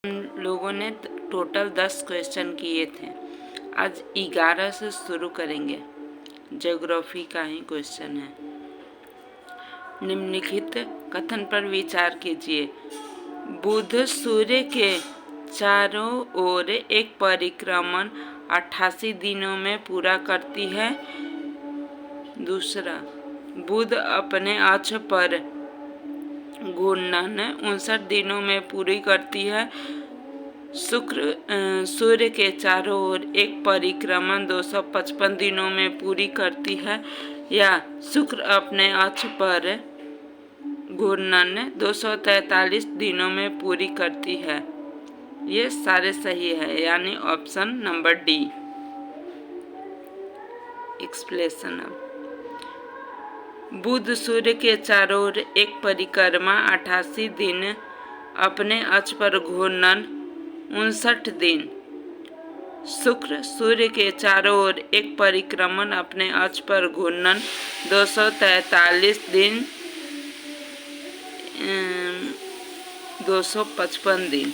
हम लोगों ने टोटल 10 क्वेश्चन किए थे। आज 11 से शुरू करेंगे। ज्योग्राफी का ही क्वेश्चन है। निम्नलिखित कथन पर विचार कीजिए। बुध सूर्य के चारों ओर एक परिक्रमण 88 दिनों में पूरा करती है। दूसरा, बुध अपने अक्ष पर घूर्णन 59 दिनों में पूरी करती है। शुक्र सूर्य के चारों ओर एक परिक्रमण 255 दिनों में पूरी करती है। या शुक्र अपने अक्ष पर घूर्णन 243 दिनों में पूरी करती है। ये सारे सही है, यानी ऑप्शन नंबर डी। एक्सप्लेनेशन। बुध सूर्य के चारों ओर एक परिक्रमा 88 दिन, अपने अक्ष पर घूर्णन 59 दिन। शुक्र सूर्य के चारों ओर एक परिक्रमण अपने अक्ष पर घूर्णन 243 दिन, 255 दिन।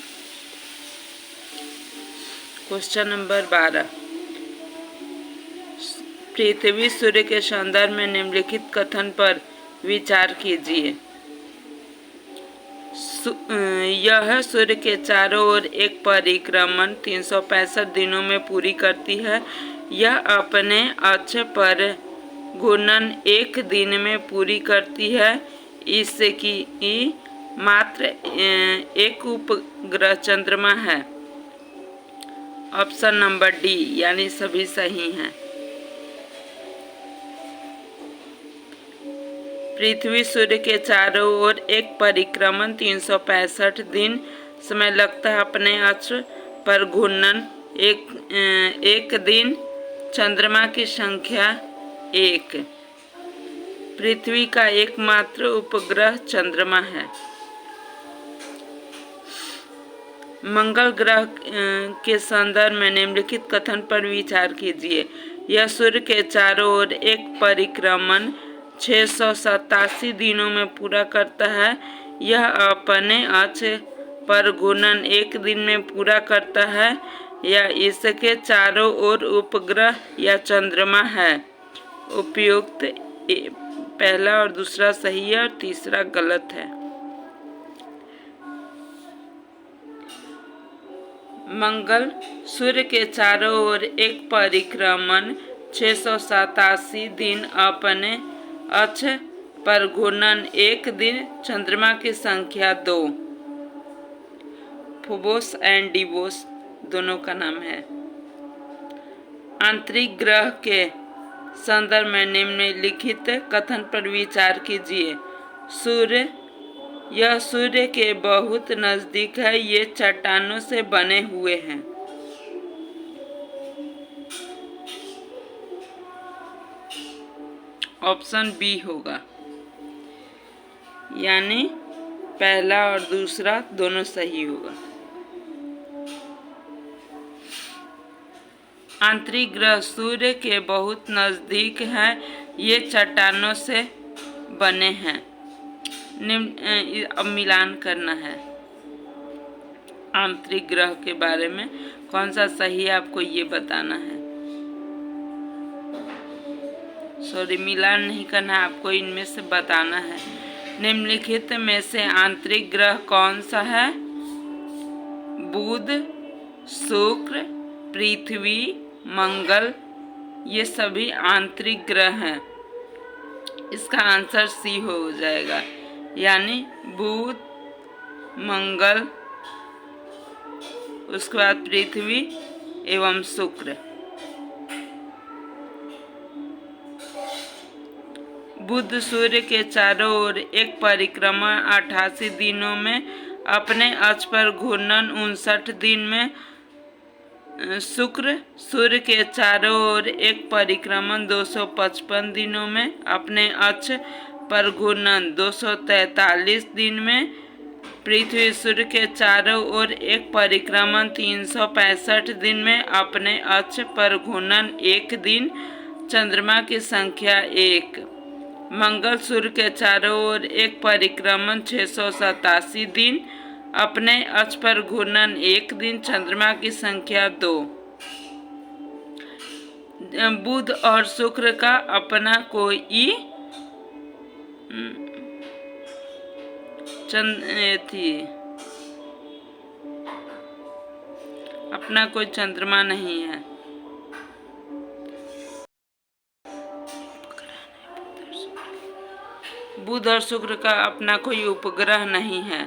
Question number 12। पृथ्वी सूर्य के संदर्भ में निम्नलिखित कथन पर विचार कीजिए। यह सूर्य के चारों ओर एक परिक्रमण 365 दिनों में पूरी करती है। यह अपने अक्ष पर घूर्णन 1 दिन में पूरी करती है। इसकी मात्र एक उपग्रह चंद्रमा है। ऑप्शन नंबर डी, यानी सभी सही हैं। पृथ्वी सूर्य के चारों ओर एक परिक्रमण 365 दिन समय लगता है। अपने अक्ष पर घूर्णन एक दिन। चंद्रमा की संख्या 1। पृथ्वी का एकमात्र उपग्रह चंद्रमा है। मंगल ग्रह के संदर्भ में निम्नलिखित कथन पर विचार कीजिए। यह सूर्य के चारों ओर एक परिक्रमण 687 दिनों में पूरा करता है। यह अपने अक्ष पर घूर्णन 1 दिन में पूरा करता है। या इसके चारों ओर उपग्रह या चंद्रमा है। उपयुक्त पहला और दूसरा सही है और तीसरा गलत है। मंगल सूर्य के चारों ओर एक परिक्रमण 687 दिन, अपने अक्ष पर घूर्णन 1 दिन। चंद्रमा की संख्या 2। फोबोस एंड डिवोस दोनों का नाम है। आंतरिक ग्रह के संदर्भ में निम्नलिखित कथन पर विचार कीजिए। सूर्य, यह सूर्य के बहुत नजदीक है। ये चट्टानों से बने हुए हैं। ऑप्शन बी होगा, यानी पहला और दूसरा दोनों सही होगा। आंतरिक ग्रह सूर्य के बहुत नजदीक हैं। ये चट्टानों से बने हैं। अब मिलान करना है। आंतरिक ग्रह के बारे में कौन सा सही है, आपको ये बताना है। मिलान नहीं करना है, आपको इनमें से बताना है। निम्नलिखित में से आंतरिक ग्रह कौन सा है? बुध, शुक्र, पृथ्वी, मंगल, ये सभी आंतरिक ग्रह हैं। इसका आंसर सी हो जाएगा, यानी बुध, मंगल, उसके बाद पृथ्वी एवं शुक्र। बुध सूर्य के चारों ओर एक परिक्रमा 88 दिनों में, अपने अक्ष पर घूर्णन 59 दिन में। शुक्र सूर्य के चारों ओर एक परिक्रमण 255 दिनों में, अपने अक्ष पर घूर्णन 243 दिन में। पृथ्वी सूर्य के चारों ओर एक परिक्रमण 365 दिन में, अपने अक्ष पर घूर्णन 1 दिन। चंद्रमा की संख्या 1। मंगल सूर्य के चारों ओर एक परिक्रमण 687 दिन, अपने अक्ष पर घूर्णन 1 दिन, चंद्रमा की संख्या 2। बुध और शुक्र का अपना कोई अपना कोई चंद्रमा नहीं है। बुध और शुक्र का अपना कोई उपग्रह नहीं है।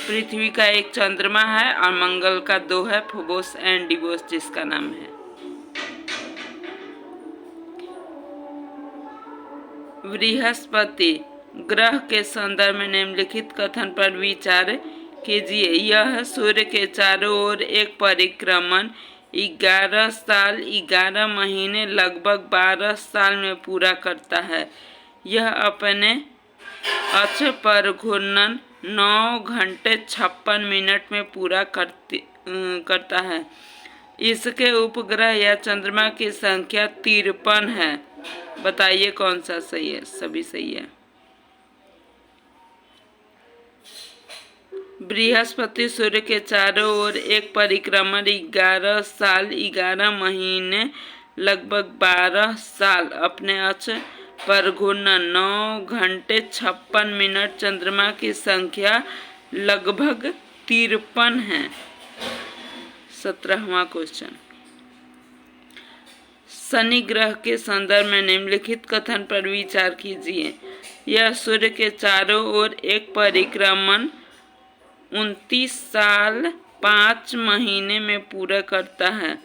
पृथ्वी का एक चंद्रमा है और मंगल का 2 है, फोबोस एंड डिवोस जिसका नाम है। बृहस्पति ग्रह के संदर्भ में निम्नलिखित कथन पर विचार कीजिए। यह सूर्य के चारों ओर एक परिक्रमण 11 साल 11 महीने लगभग 12 साल में पूरा करता है। यह अपने अक्ष पर घूर्णन 9 घंटे 56 मिनट में पूरा करता है। इसके उपग्रह या चंद्रमा की संख्या 53 है। बताइए कौन सा सही है? सभी सही है। बृहस्पति सूर्य के चारों ओर एक परिक्रमण 11 साल 11 महीने लगभग 12 साल अपने अक्ष पर घूर्णन 9 घंटे 56 मिनट चंद्रमा की संख्या लगभग 53 है। 17वां क्वेश्चन। शनि ग्रह के संदर्भ में निम्नलिखित कथन पर विचार कीजिए। यह सूर्य के चारों ओर एक परिक्रमण 29 साल 5 महीने में पूरा करता है।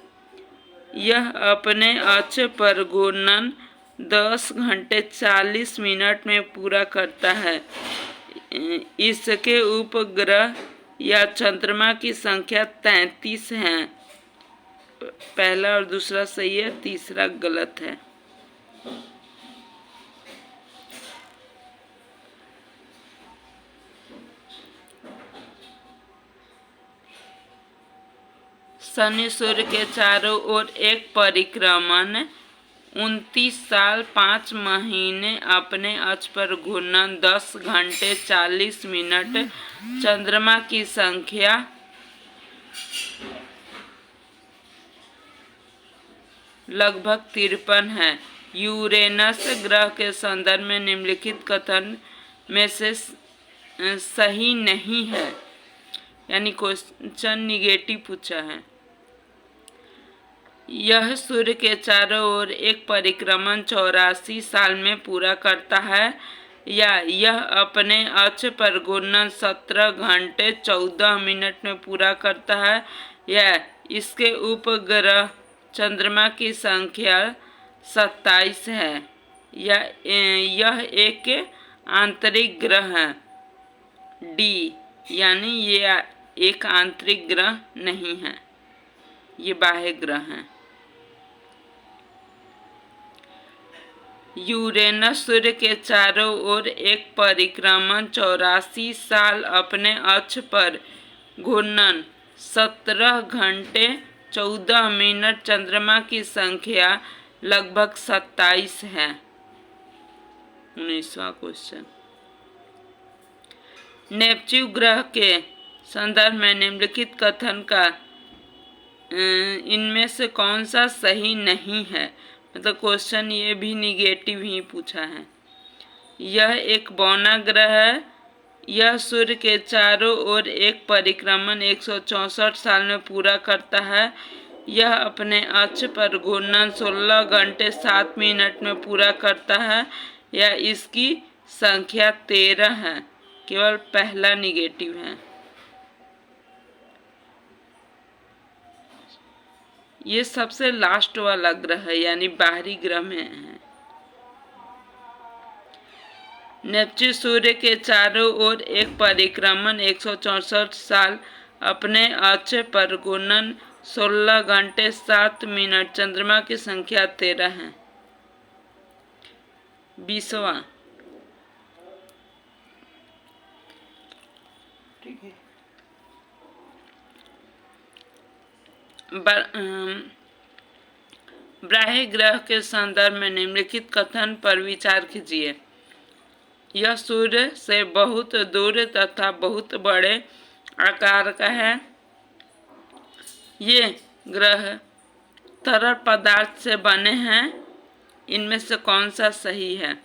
यह अपने अक्ष पर घूर्णन 10 घंटे 40 मिनट में पूरा करता है। इसके उपग्रह या चंद्रमा की संख्या 33 है। पहला और दूसरा सही है, तीसरा गलत है। शनि सूर्य के चारों ओर एक परिक्रमण 29 साल 5 महीने अपने अक्ष पर घूर्णन 10 घंटे 40 मिनट चंद्रमा की संख्या लगभग 53 है। यूरेनस ग्रह के संदर्भ में निम्नलिखित कथन में से सही नहीं है, यानी क्वेश्चन निगेटिव पूछा है। यह सूर्य के चारों ओर एक परिक्रमण 84 साल में पूरा करता है, या यह अपने अक्ष पर घूर्णन 17 घंटे 14 मिनट में पूरा करता है, या इसके उपग्रह चंद्रमा की संख्या 27 है, या यह एक आंतरिक ग्रह है। डी, यानी ये एक आंतरिक ग्रह नहीं है, ये बाह्य ग्रह है। यूरेनस सूर्य के चारों ओर एक परिक्रमण 84 साल अपने अक्ष पर घूर्णन 17 घंटे 14 मिनट चंद्रमा की संख्या लगभग 27 है। 19वां क्वेश्चन। नेपच्यून ग्रह के संदर्भ में निम्नलिखित कथन का इनमें से कौन सा सही नहीं है? मतलब क्वेश्चन ये भी निगेटिव ही पूछा है। यह एक बौना ग्रह है। यह सूर्य के चारों ओर एक परिक्रमण 164 साल में पूरा करता है। यह अपने अक्ष पर घूर्णन 16 घंटे 7 मिनट में पूरा करता है, या इसकी संख्या 13 है। केवल पहला निगेटिव है। ये सबसे लास्ट वाला ग्रह है, यानी बाहरी ग्रह में है। नेपच्यून सूर्य के चारों ओर एक परिक्रमण 164 साल अपने अक्ष पर घूर्णन 16 घंटे 7 मिनट चंद्रमा की संख्या 13 है। 20वां। ठीक है। बाह्य ग्रह के संदर्भ में निम्नलिखित कथन पर विचार कीजिए। यह सूर्य से बहुत दूर तथा बहुत बड़े आकार का है। ये ग्रह तरल पदार्थ से बने हैं। इनमें से कौन सा सही है?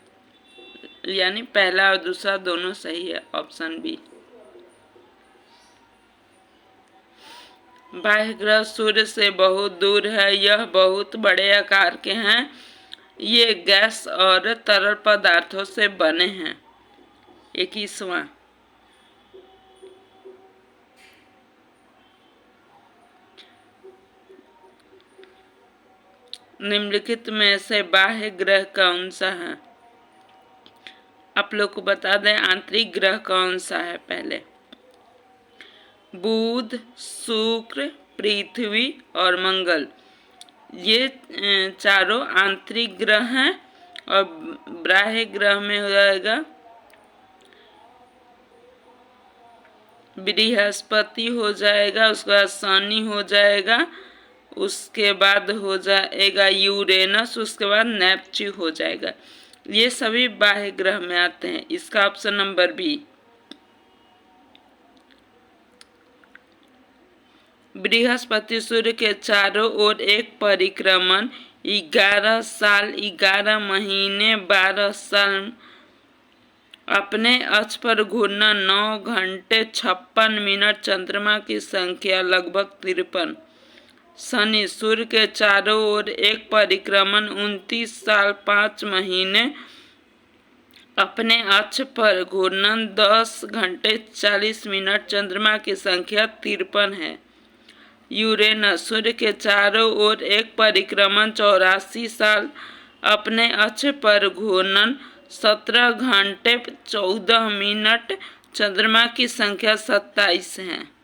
यानी पहला और दूसरा दोनों सही है, ऑप्शन बी। बाह्य ग्रह सूर्य से बहुत दूर है। यह बहुत बड़े आकार के हैं। ये गैस और तरल पदार्थों से बने हैं। 21वां, निम्नलिखित में से बाह्य ग्रह कौन सा है? आप लोग को बता दें आंतरिक ग्रह कौन सा है। पहले बुध, शुक्र, पृथ्वी और मंगल, ये चारों आंतरिक ग्रह हैं। और बाह्य ग्रह में हो जाएगा बृहस्पति हो जाएगा, उसके बाद शनि हो जाएगा, उसके बाद हो जाएगा यूरेनस, उसके बाद नेपच्यून हो जाएगा। ये सभी बाह्य ग्रह में आते हैं। इसका ऑप्शन नंबर बी। बृहस्पति सूर्य के चारों ओर एक परिक्रमण 11 साल 11 महीने 12 साल अपने अक्ष पर घूरना 9 घंटे 56 मिनट चंद्रमा की संख्या लगभग 53। शनि सूर्य के चारों ओर एक परिक्रमण 29 साल 5 महीने अपने अक्ष पर घूरना 10 घंटे 40 मिनट चंद्रमा की संख्या 53 है। यूरेनस सूर्य के चारों ओर एक परिक्रमण 84 साल अपने अक्ष पर घूर्णन 17 घंटे 14 मिनट चंद्रमा की संख्या 27 है।